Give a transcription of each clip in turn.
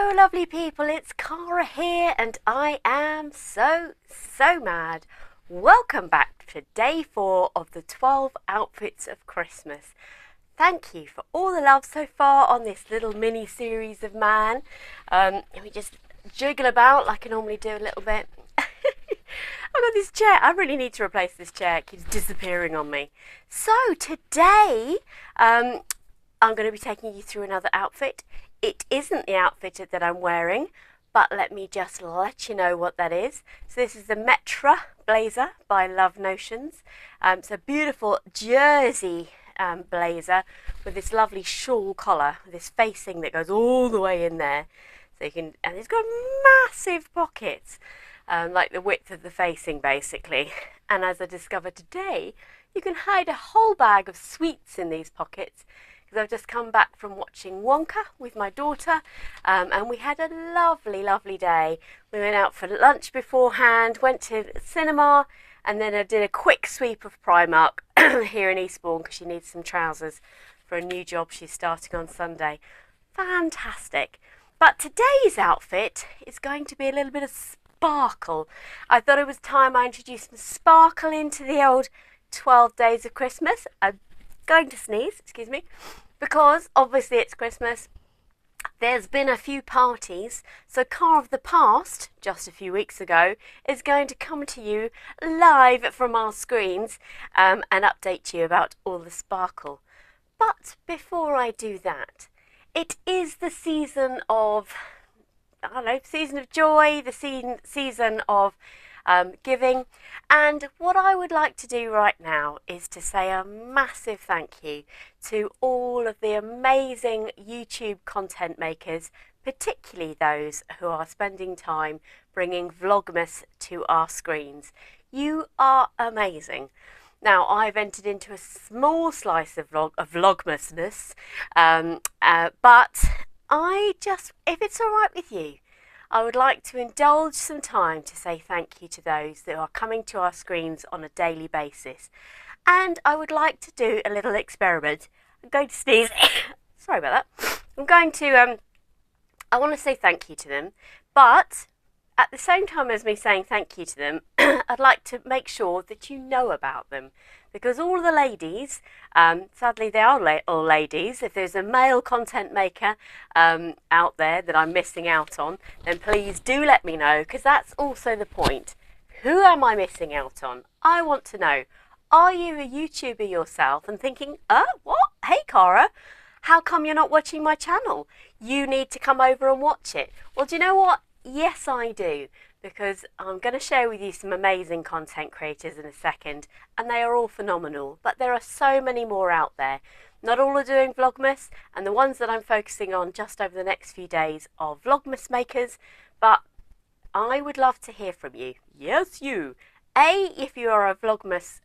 Hello lovely people, it's Cara here and I am so mad. Welcome back to day 4 of the 12 outfits of Christmas. Thank you for all the love so far on this little mini series of mine. Let me just jiggle about like I normally do a little bit. I've got this chair, I really need to replace this chair, it keeps disappearing on me. So today I'm going to be taking you through another outfit. It isn't the outfit that I'm wearing, but let me just let you know what that is. So this is the Metra blazer by Love Notions. It's a beautiful jersey blazer with this lovely shawl collar, this facing that goes all the way in there. So you can, and it's got massive pockets, like the width of the facing basically. And as I discovered today, you can hide a whole bag of sweets in these pockets. I've just come back from watching Wonka with my daughter and we had a lovely day. We went out for lunch beforehand, went to the cinema, and then I did a quick sweep of Primark here in Eastbourne because she needs some trousers for a new job she's starting on Sunday. Fantastic. But today's outfit is going to be a little bit of sparkle. I thought it was time I introduced some sparkle into the old 12 days of Christmas. I'm going to sneeze, excuse me. Because obviously it's Christmas, there's been a few parties, so Car of the Past, just a few weeks ago, is going to come to you live from our screens and update you about all the sparkle. But before I do that, it is the season of, I don't know, season of joy, the season of giving, and what I would like to do right now is to say a massive thank you to all of the amazing YouTube content makers, particularly those who are spending time bringing Vlogmas to our screens. You are amazing. Now, I've entered into a small slice of Vlogmasness, but I just, if it's all right with you, I would like to indulge some time to say thank you to those that are coming to our screens on a daily basis. And I would like to do a little experiment. I'm going to sneeze. Sorry about that. I'm going to, I want to say thank you to them, but at the same time as me saying thank you to them, I'd like to make sure that you know about them. Because all the ladies, sadly they are all ladies, if there's a male content maker out there that I'm missing out on, then please do let me know, because that's also the point. Who am I missing out on? I want to know. Are you a YouTuber yourself and thinking, what? Hey Cara, how come you're not watching my channel? You need to come over and watch it. Well, do you know what? Yes, I do. Because I'm going to share with you some amazing content creators in a second, and they are all phenomenal, but there are so many more out there. Not all are doing Vlogmas, and the ones that I'm focusing on just over the next few days are Vlogmas makers, but I would love to hear from you. Yes, you. If you are a Vlogmas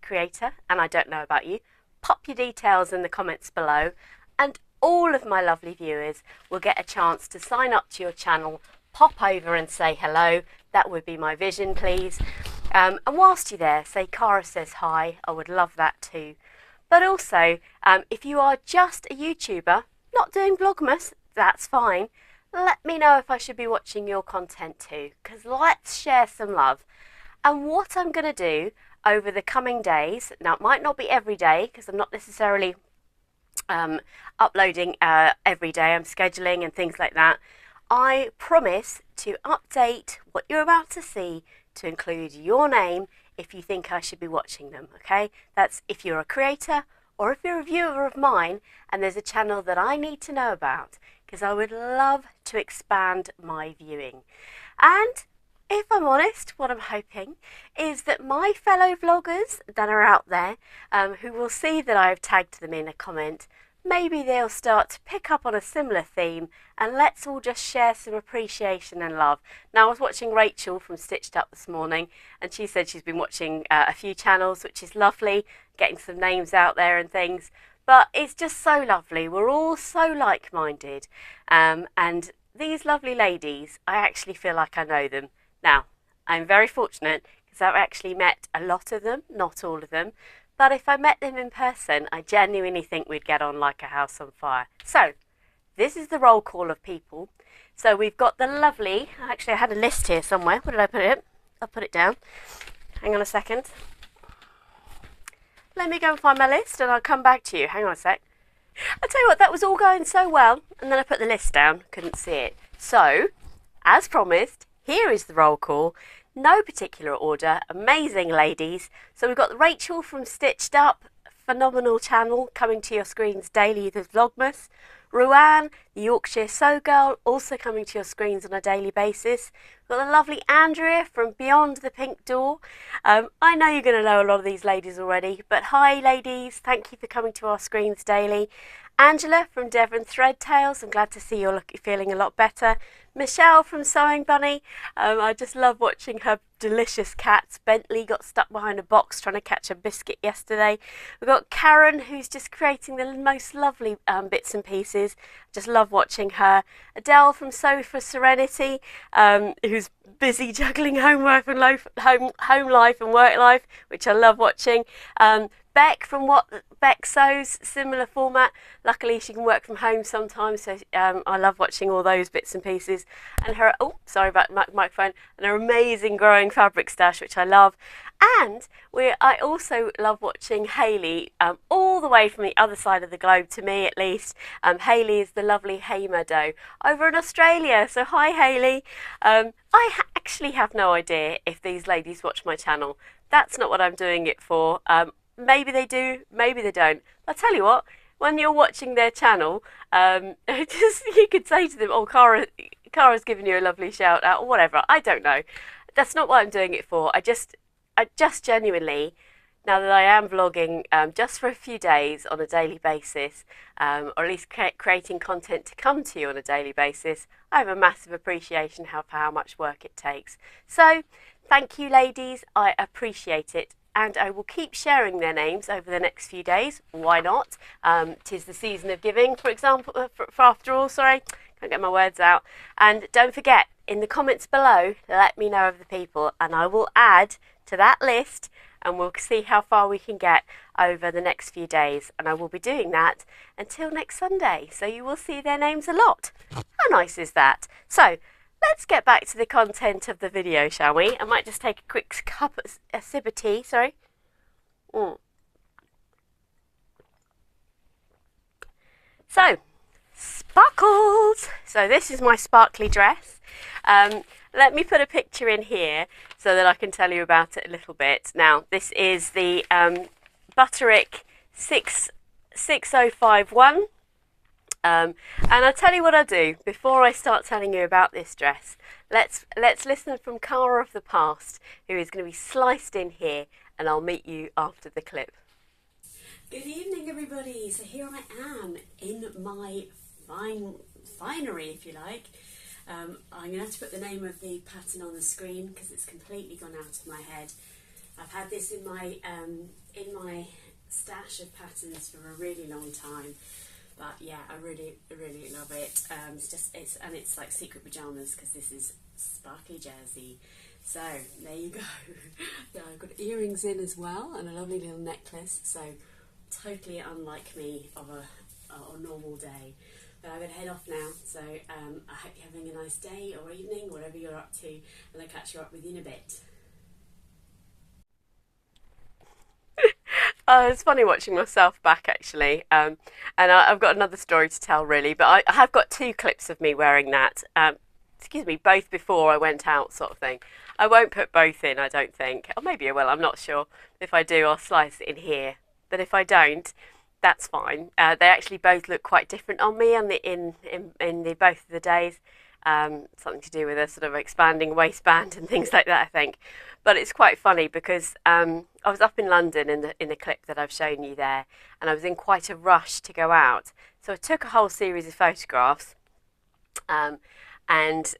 creator, and I don't know about you, pop your details in the comments below, and all of my lovely viewers will get a chance to sign up to your channel, pop over and say hello. That would be my vision, please. And whilst you're there, say Cara says hi. I would love that too. But also, if you are just a YouTuber, not doing Vlogmas, that's fine. Let me know if I should be watching your content too, because let's share some love. And what I'm going to do over the coming days, now it might not be every day, because I'm not necessarily uploading every day. I'm scheduling and things like that. I promise to update what you're about to see to include your name if you think I should be watching them, okay? That's if you're a creator or if you're a viewer of mine and there's a channel that I need to know about, because I would love to expand my viewing. And if I'm honest, what I'm hoping is that my fellow vloggers that are out there who will see that I've tagged them in a comment, maybe they'll start to pick up on a similar theme and let's all just share some appreciation and love. Now, I was watching Rachel from Stitched Up this morning and she said she's been watching a few channels, which is lovely, getting some names out there and things. But it's just so lovely. We're all so like-minded. And these lovely ladies, I actually feel like I know them. Now, I'm very fortunate because I've actually met a lot of them, not all of them. But if I met them in person, I genuinely think we'd get on like a house on fire. So, this is the roll call of people So we've got the lovely, actually I had a list here somewhere. Where did I put it? I'll put it down. Hang on a second. Let me go and find my list and I'll come back to you. Hang on a sec. I tell you what, that was all going so well, and then I put the list down, couldn't see it. So, as promised, here is the roll call. No particular order, amazing ladies. So we've got Rachel from Stitched Up, phenomenal channel, coming to your screens daily, the Vlogmas. Ruan, the Yorkshire Sew Girl, also coming to your screens on a daily basis. We've got the lovely Andrea from Beyond the Pink Door. I know you're going to know a lot of these ladies already, but hi ladies, thank you for coming to our screens daily. Angela from Devon Thread Tales, I'm glad to see you're feeling a lot better. Michelle from Sewing Bunny, I just love watching her delicious cats. Bentley got stuck behind a box trying to catch a biscuit yesterday. We've got Karen, who's just creating the most lovely bits and pieces. Just love watching her. Adele from Sew for Serenity, who's busy juggling homework and home life and work life, which I love watching. Beck from What Beck Sews, similar format. Luckily she can work from home sometimes, so I love watching all those bits and pieces. And her, oh, sorry about the microphone, and her amazing growing fabric stash, which I love. And I also love watching Hayley, all the way from the other side of the globe, to me at least. Hayley is the lovely Haymeadow over in Australia. So hi Hayley. Actually have no idea if these ladies watch my channel. That's not what I'm doing it for. Maybe they do, maybe they don't. I'll tell you what, when you're watching their channel, you could say to them, oh, Cara's giving you a lovely shout out, or whatever. I don't know. That's not what I'm doing it for. I just genuinely, now that I am vlogging just for a few days on a daily basis, or at least creating content to come to you on a daily basis, I have a massive appreciation for how much work it takes. So, thank you ladies, I appreciate it. And I will keep sharing their names over the next few days. Why not? 'Tis the season of giving, for example, for after all, sorry. Can't get my words out. And don't forget, in the comments below, let me know of the people, and I will add to that list, and we'll see how far we can get over the next few days. And I will be doing that until next Sunday, so you will see their names a lot. How nice is that? So, let's get back to the content of the video, shall we? I might just take a quick sip of tea, sorry. So, sparkles! So this is my sparkly dress. Let me put a picture in here so that I can tell you about it a little bit. Now, this is the Butterick B6051. And I'll tell you what I'll do before I start telling you about this dress. Let's listen from Cara of the past, who is going to be sliced in here, and I'll meet you after the clip. Good evening, everybody. So here I am in my finery, if you like. I'm going to have to put the name of the pattern on the screen because it's completely gone out of my head. I've had this in my stash of patterns for a really long time. But yeah, I really love it. It's like secret pajamas because this is sparkly jersey. So there you go. Yeah, I've got earrings in as well and a lovely little necklace. So totally unlike me of a normal day. But I'm going to head off now. So I hope you're having a nice day or evening, whatever you're up to, and I'll catch you up with you in a bit. It's funny watching myself back actually, and I've got another story to tell really, but I have got two clips of me wearing that, excuse me, both before I went out sort of thing. I won't put both in, I don't think, or maybe I will, I'm not sure. If I do, I'll slice it in here, but if I don't, that's fine. They actually both look quite different on me in both of the days. Something to do with a sort of expanding waistband and things like that, I think. But it's quite funny because I was up in London in the clip that I've shown you there, and I was in quite a rush to go out. So I took a whole series of photographs, and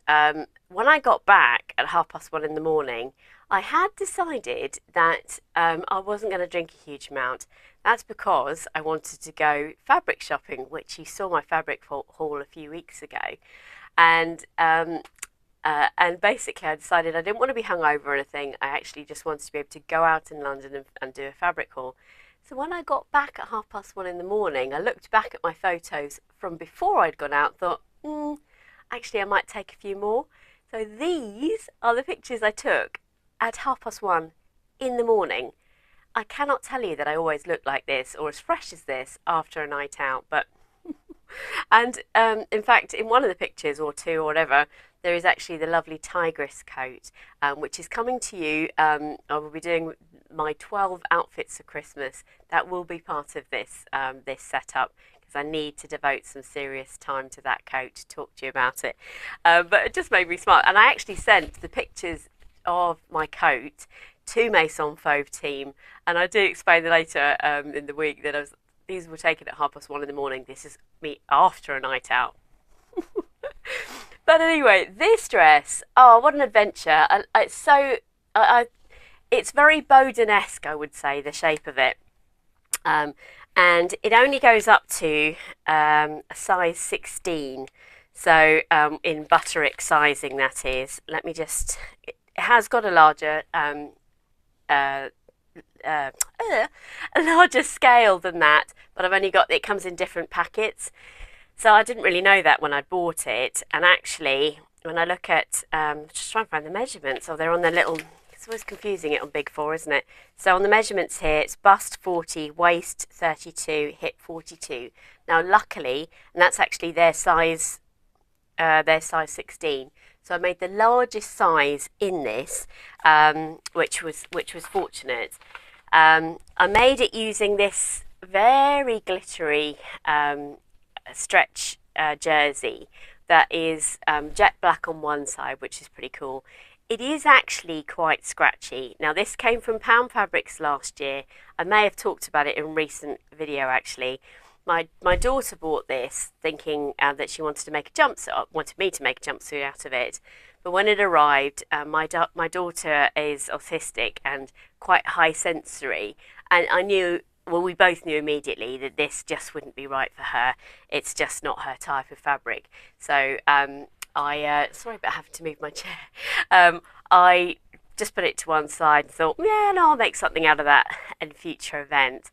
when I got back at 1:30 in the morning, I had decided that I wasn't going to drink a huge amount. That's because I wanted to go fabric shopping, which you saw my fabric haul a few weeks ago. And basically I decided I didn't want to be hungover or anything. I actually just wanted to be able to go out in London and do a fabric haul. So when I got back at 1:30 in the morning, I looked back at my photos from before I'd gone out, thought, Actually, I might take a few more. So these are the pictures I took at 1:30 in the morning. I cannot tell you that I always look like this or as fresh as this after a night out, but and in fact, in one of the pictures or two or whatever, there is actually the lovely tigress coat, which is coming to you. I will be doing my 12 outfits for Christmas. That will be part of this this setup because I need to devote some serious time to that coat to talk to you about it. But it just made me smile, and I actually sent the pictures of my coat to Maison Fauve team, and I do explain later in the week that these were taken at 1:30 in the morning. This is me after a night out. But anyway, this dress, oh, what an adventure. It's very Bowden-esque, I would say, the shape of it. And it only goes up to a size 16. So in Butterick sizing, that is. Let me just, it has got a larger a larger scale than that, but I've only got, it comes in different packets. So I didn't really know that when I bought it, and actually when I look at, just trying to find the measurements, they're on the little, it's always confusing it on Big Four, isn't it? So on the measurements here, it's bust 40, waist 32, hip 42. Now luckily, and that's actually their size 16. So I made the largest size in this, which was fortunate. I made it using this very glittery stretch jersey that is jet black on one side, which is pretty cool. It is actually quite scratchy. Now this came from Pound Fabrics last year. I may have talked about it in a recent video actually. My daughter bought this thinking that she wanted me to make a jumpsuit out of it. But when it arrived, my daughter is autistic and quite high sensory, and I knew, well, we both knew immediately that this just wouldn't be right for her. It's just not her type of fabric. So sorry about having to move my chair. I just put it to one side and thought, yeah, no, I'll make something out of that in a future event.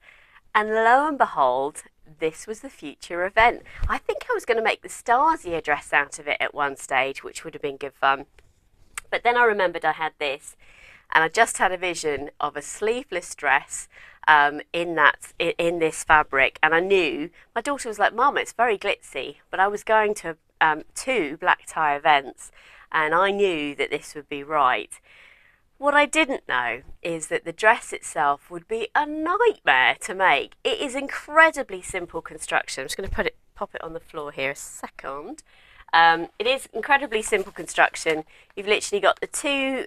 And lo and behold, this was the future event. I think I was going to make the Stasia dress out of it at one stage, which would have been good fun. But then I remembered I had this, and I just had a vision of a sleeveless dress in this fabric, and I knew, my daughter was like, Mum, it's very glitzy, but I was going to 2 black tie events, and I knew that this would be right. What I didn't know is that the dress itself would be a nightmare to make. It is incredibly simple construction. I'm just going to pop it on the floor here a second. It is incredibly simple construction. You've literally got the two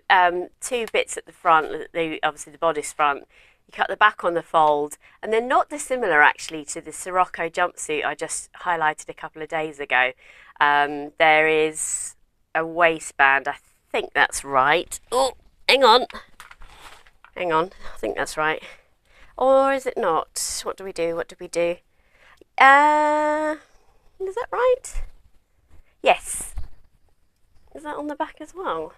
bits at the front, obviously the bodice front. You cut the back on the fold, and they're not dissimilar actually to the Sirocco jumpsuit I just highlighted a couple of days ago. There is a waistband, I think that's right. Oh, hang on, I think that's right. Or is it not? What do we do? Is that right? Yes. Is that on the back as well?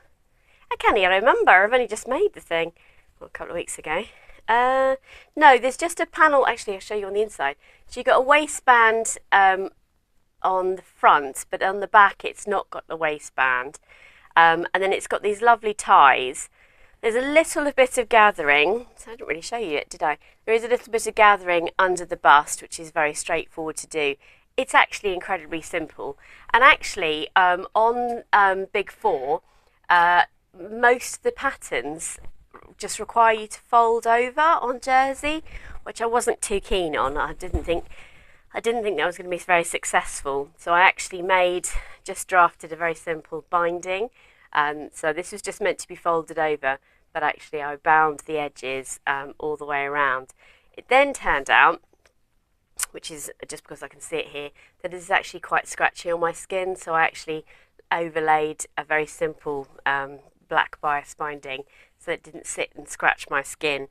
I can't even remember. I've only just made the thing a couple of weeks ago. No, there's just a panel. Actually, I'll show you on the inside. So you've got a waistband on the front, but on the back it's not got the waistband. And then it's got these lovely ties. There's a little bit of gathering, so I didn't really show you it, did I? There is a little bit of gathering under the bust, which is very straightforward to do. It's actually incredibly simple. And actually, on Big Four, most of the patterns just require you to fold over on jersey, which I wasn't too keen on. I didn't think that was going to be very successful. So I actually drafted a very simple binding. So this was just meant to be folded over, but actually I bound the edges all the way around. It then turned out, which is just because I can see it here, that it is actually quite scratchy on my skin, so I actually overlaid a very simple black bias binding so it didn't sit and scratch my skin.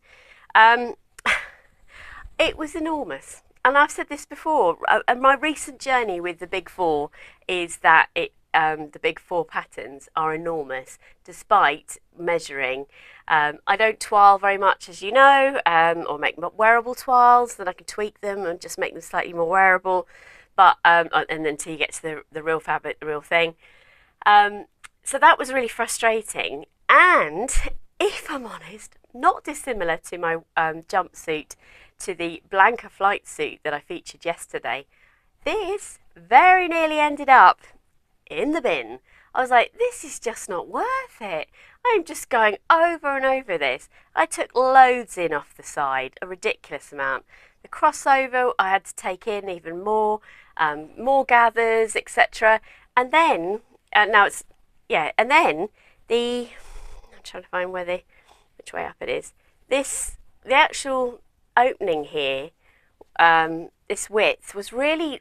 It was enormous. And I've said this before, and my recent journey with the Big Four is that the Big Four patterns are enormous, despite measuring. I don't toile very much, as you know, or make wearable toiles, then I can tweak them and just make them slightly more wearable. but and then until you get to the real fabric, the real thing. So that was really frustrating, and if I'm honest, not dissimilar to my jumpsuit, to the Blanca flight suit that I featured yesterday. This very nearly ended up in the bin. I was like, this is just not worth it. I'm just going over and over this. I took loads in off the side, a ridiculous amount. The crossover I had to take in even more, more gathers, etc. And then, now it's, yeah, and then I'm trying to find which way up it is. The actual opening here, this width was really,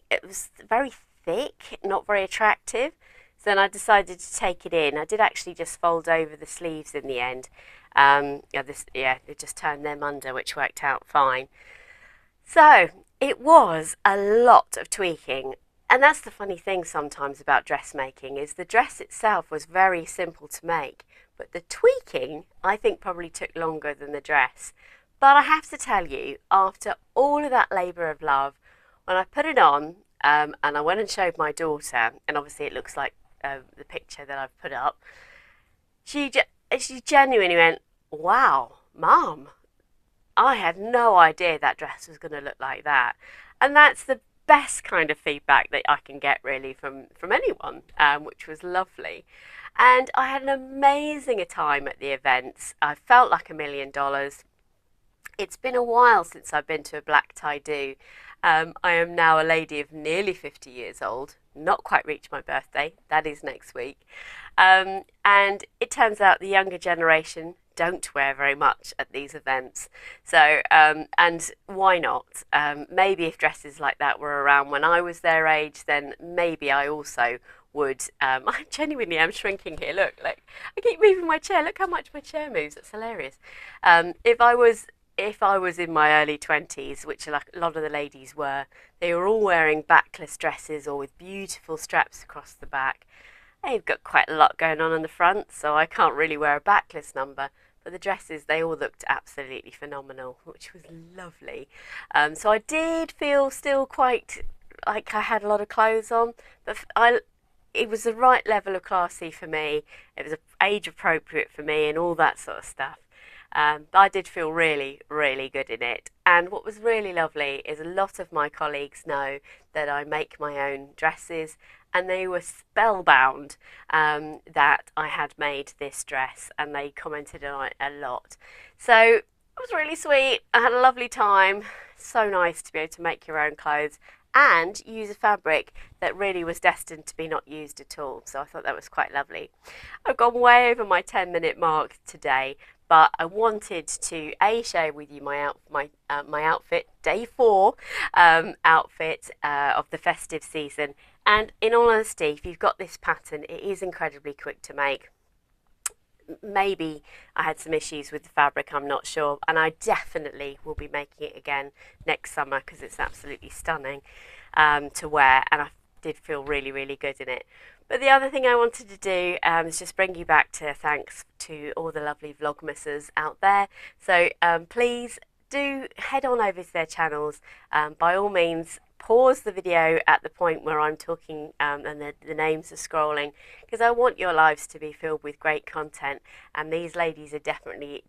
it was very thick, not very attractive. So then I decided to take it in. I did actually just fold over the sleeves in the end. They just turned them under, which worked out fine. So it was a lot of tweaking. And that's the funny thing sometimes about dressmaking, is the dress itself was very simple to make, but the tweaking, I think, probably took longer than the dress. But I have to tell you, after all of that labour of love, when I put it on, and I went and showed my daughter, and obviously it looks like the picture that I've put up, she genuinely went, wow, Mum, I had no idea that dress was going to look like that. And that's the best kind of feedback that I can get really from anyone, which was lovely. And I had an amazing time at the events. I felt like $1,000,000. It's been a while since I've been to a black tie do. I am now a lady of nearly 50 years old, not quite reached my birthday, that is next week. And it turns out the younger generation don't wear very much at these events. So, and why not? Maybe if dresses like that were around when I was their age, then maybe I also would. I genuinely am shrinking here. Look, like I keep moving my chair. Look how much my chair moves. It's hilarious. If I was in my early 20s, which like a lot of the ladies were, they were all wearing backless dresses or with beautiful straps across the back. They've got quite a lot going on the front, so I can't really wear a backless number. But the dresses, they all looked absolutely phenomenal, which was lovely. So I did feel still quite like I had a lot of clothes on, but it was the right level of classy for me. It was age appropriate for me and all that sort of stuff. But I did feel really, really good in it. And what was really lovely is a lot of my colleagues know that I make my own dresses, and they were spellbound that I had made this dress, and they commented on it a lot. So it was really sweet. I had a lovely time. So nice to be able to make your own clothes and use a fabric that really was destined to be not used at all. So I thought that was quite lovely. I've gone way over my 10-minute mark today, but I wanted to share with you my outfit, day 4 outfit of the festive season. And in all honesty, if you've got this pattern, it is incredibly quick to make. Maybe I had some issues with the fabric, I'm not sure, and I definitely will be making it again next summer because it's absolutely stunning to wear, and I did feel really, really good in it. But the other thing I wanted to do is just bring you back to thanks to all the lovely Vlogmasses out there. So please do head on over to their channels. By all means, pause the video at the point where I'm talking and the names are scrolling, because I want your lives to be filled with great content, and these ladies are definitely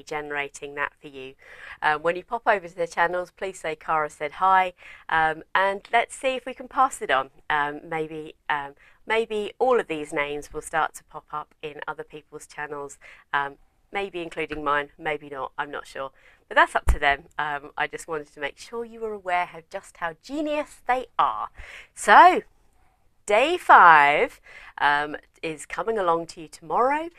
generating that for you. When you pop over to their channels, please say Cara said hi, and let's see if we can pass it on. Maybe all of these names will start to pop up in other people's channels, maybe including mine, maybe not, I'm not sure. But that's up to them. I just wanted to make sure you were aware of just how genius they are. So, day 5 is coming along to you tomorrow.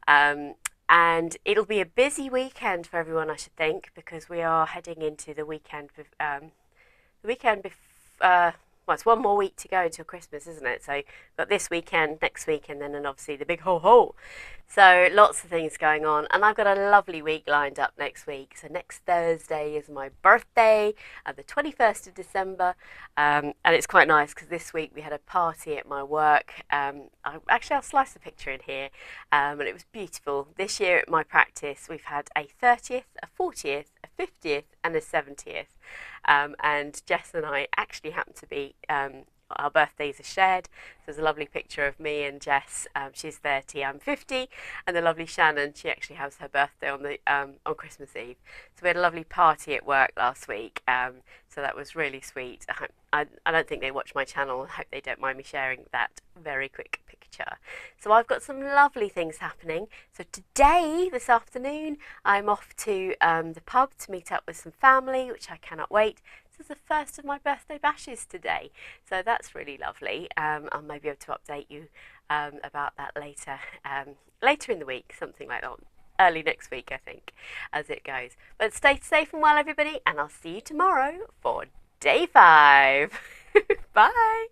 And it'll be a busy weekend for everyone, I should think, because we are heading into the weekend. Well, it's one more week to go until Christmas, isn't it? So we've got this weekend, next weekend, and then obviously the big ho-ho. So lots of things going on, and I've got a lovely week lined up next week. So next Thursday is my birthday, the 21st of December, and it's quite nice because this week we had a party at my work. I'll slice the picture in here, and it was beautiful. This year at my practice we've had a 30th, a 40th, a 50th and a 70th. And Jess and I actually happen to be, our birthdays are shared. So there's a lovely picture of me and Jess. She's 30, I'm 50, and the lovely Shannon, she actually has her birthday on Christmas Eve. So we had a lovely party at work last week. So that was really sweet. I don't think they watch my channel. I hope they don't mind me sharing that very quick picture. So I've got some lovely things happening. So today, this afternoon, I'm off to the pub to meet up with some family, which I cannot wait. This is the first of my birthday bashes today, so that's really lovely. I'll maybe be able to update you about that later, later in the week, something like that. Early next week, I think, as it goes. But stay safe and well, everybody, and I'll see you tomorrow for day 5. Bye.